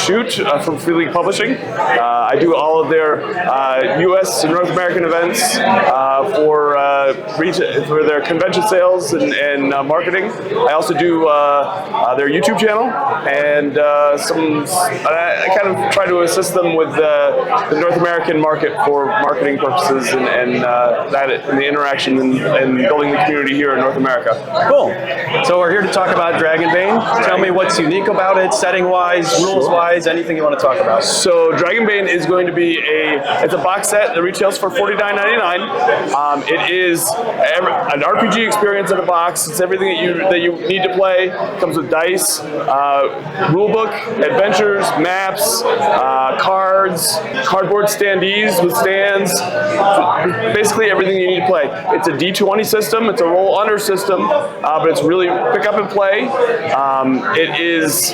Shute from Free League Publishing. I do all of their U.S. and North American events for their convention sales and marketing. I also do their YouTube channel, and I kind of try to assist them with the North American market for marketing purposes and the interaction and building the community here in North America. Cool. So we're here to talk about Dragonbane. Tell me what's unique about it, setting-wise, rules-wise, anything you want to talk about. So Dragonbane is going to be it's a box set that retails for $49.99. It is an RPG experience in a box. It's everything that you need to play. It comes with dice, rulebook, adventures, maps, cards, cardboard standees with stands, basically everything you need to play. It's a D20 system. It's a roll under system, but it's really pick up and play. It is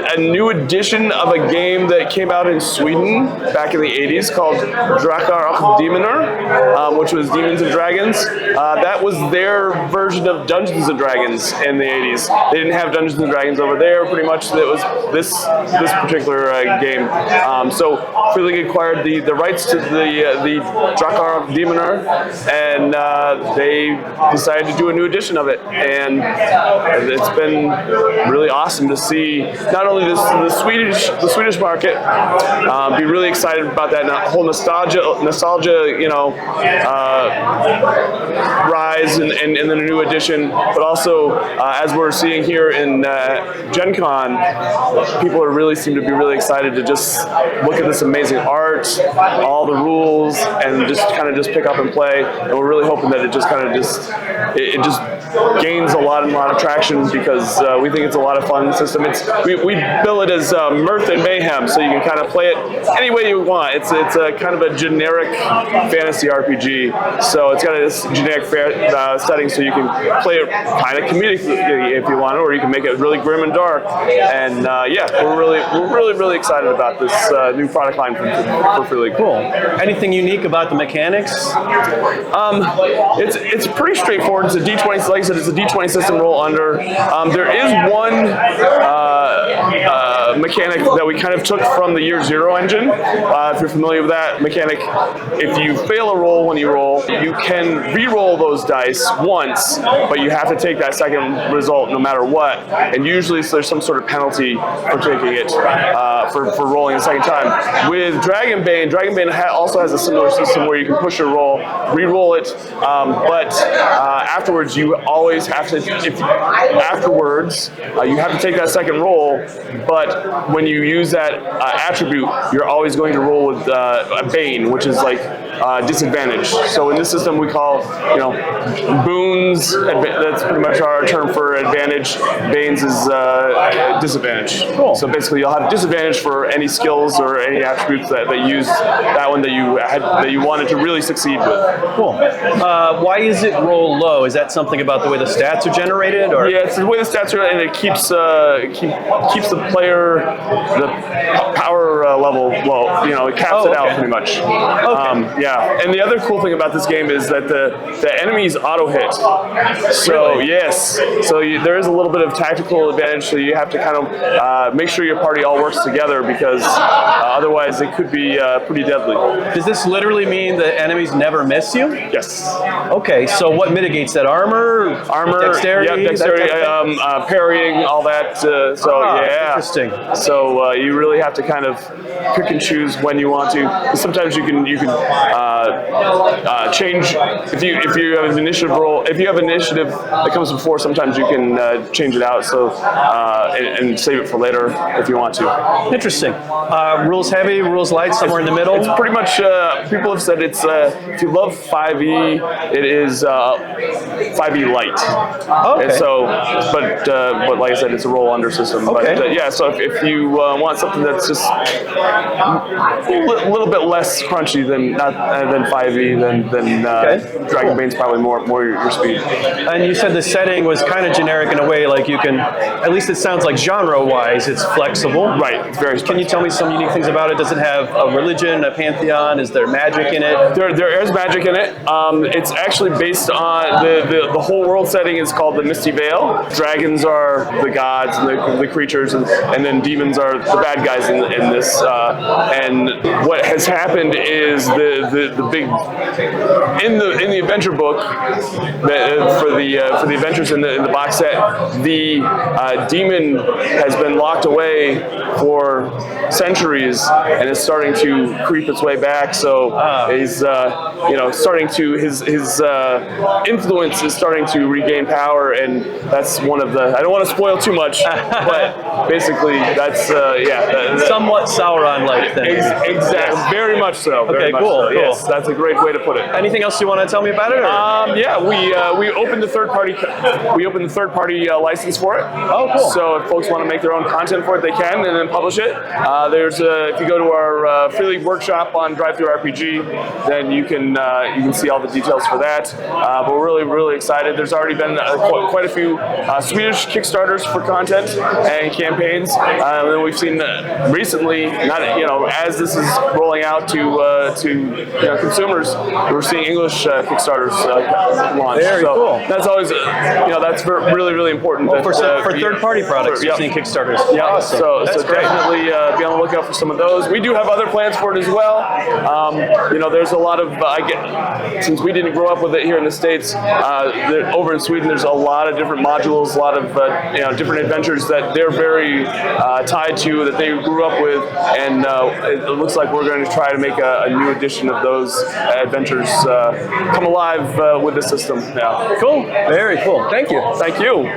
a new edition of a game that came out in Sweden back in the 80s called Dragonbane, which was Demons and Dragons. That was their version of Dungeons and Dragons in the 80s. They didn't have Dungeons and Dragons over there. Pretty much it was this particular game. So Free League acquired the rights to the Dragonbane, and they decided to do a new edition of it. And it's been really awesome to see not only the Swedish market be really excited about that whole nostalgia, rise and the new edition, but also as we're seeing here in Gen Con, people really seem to be really excited to just look at this amazing art, all the rules, and just pick up and play. And we're really hoping that it just gains a lot of traction, because we think it's a lot of fun system. We bill it as mirth and mayhem, so you can kind of play it any way you want. It's a kind of a generic fantasy RPG, so it's got this generic setting, so you can play it kind of comedically if you want, or you can make it really grim and dark. And we're really excited about this new product line for Free League. Cool. Anything unique about the mechanics? It's pretty straightforward. It's a D20, like I said, it's a D20 system roll under. There is one mechanic that we kind of took from the Year Zero engine. If you're familiar with that mechanic, if you fail a roll when you roll, you can re-roll those dice once, but you have to take that second result no matter what. And usually there's some sort of penalty for taking it, for rolling the second time. With Dragonbane also has a similar system where you can push a roll, re-roll it, but afterwards you always have to, you have to take that second roll, but when you use that attribute, you're always going to roll with a Bane, which is like disadvantage. So in this system we call, boons, that's pretty much our term for advantage. Banes is disadvantage. Cool. So basically you'll have disadvantage for any skills or any attributes that use that one that you wanted to really succeed with. Cool. Why is it roll low? Is that something about the way the stats are generated, or? Yeah, it's the way the stats are, and it keeps the player, the power level low. It caps it out pretty much. Okay. And the other cool thing about this game is that the enemies auto hit. So really? Yes, so there is a little bit of tactical advantage. So you have to kind of make sure your party all works together, because otherwise it could be pretty deadly. Does this literally mean that enemies never miss you? Yes. Okay, so what mitigates that? Armor, dexterity, yeah, dexterity, parrying, all that. Interesting. So you really have to kind of pick and choose when you want to. Sometimes you can change if you have an initiative roll. If you have initiative that comes before, sometimes you can change it out. So and save it for later if you want to. Interesting. Rules heavy, rules light, somewhere in the middle. It's pretty much. People have said it's if you love 5e, it is 5e light. Okay. And so, but like I said, it's a roll under system. Okay. But so if you want want something that's just a little bit less crunchy than 5e, then Dragonbane's probably more your speed. And you said the setting was kind of generic in a way, like you can, at least it sounds like genre-wise, it's flexible. Right, it's very. Can you tell me some unique things about it? Does it have a religion, a pantheon? Is there magic in it? There is magic in it. It's actually based on the whole world setting is called the Misty Vale. Dragons are the gods and the creatures, and then demons are the bad guys in this. And what has happened is the big in the adventure book for the adventures in the box set, the demon has been locked away for centuries and is starting to creep its way back. So he's starting to his influence is starting to regain power, and that's one of the. I don't want to spoil too much, but basically that's somewhat Sauron-like thing. Exactly, very much so. Very much cool. So. Yes, that's a great way to put it. Anything else you want to tell me about it? We opened the third party license for it. Oh, cool. So if folks want to make their own content for it, they can, and then publish it. If you go to our Free League workshop on Drive-Thru RPG, then you can see all the details for that. But we're really excited. There's already been quite a few Swedish Kickstarters for content and campaigns. And then we've seen recently, as this is rolling out to consumers, we're seeing English Kickstarters launch. Very cool. That's always that's really important. For third-party products, you're seeing Kickstarters. Yeah, awesome. so great. definitely be on the lookout for some of those. We do have other plans for it as well. There's a lot of since we didn't grow up with it here in the States. Over in Sweden, there's a lot of different modules, a lot of different adventures that they're very tied to, that they grew up with, and it looks like we're going to try to make a new edition of those adventures come alive with the system. Yeah. Cool. Very cool. Thank you. Thank you.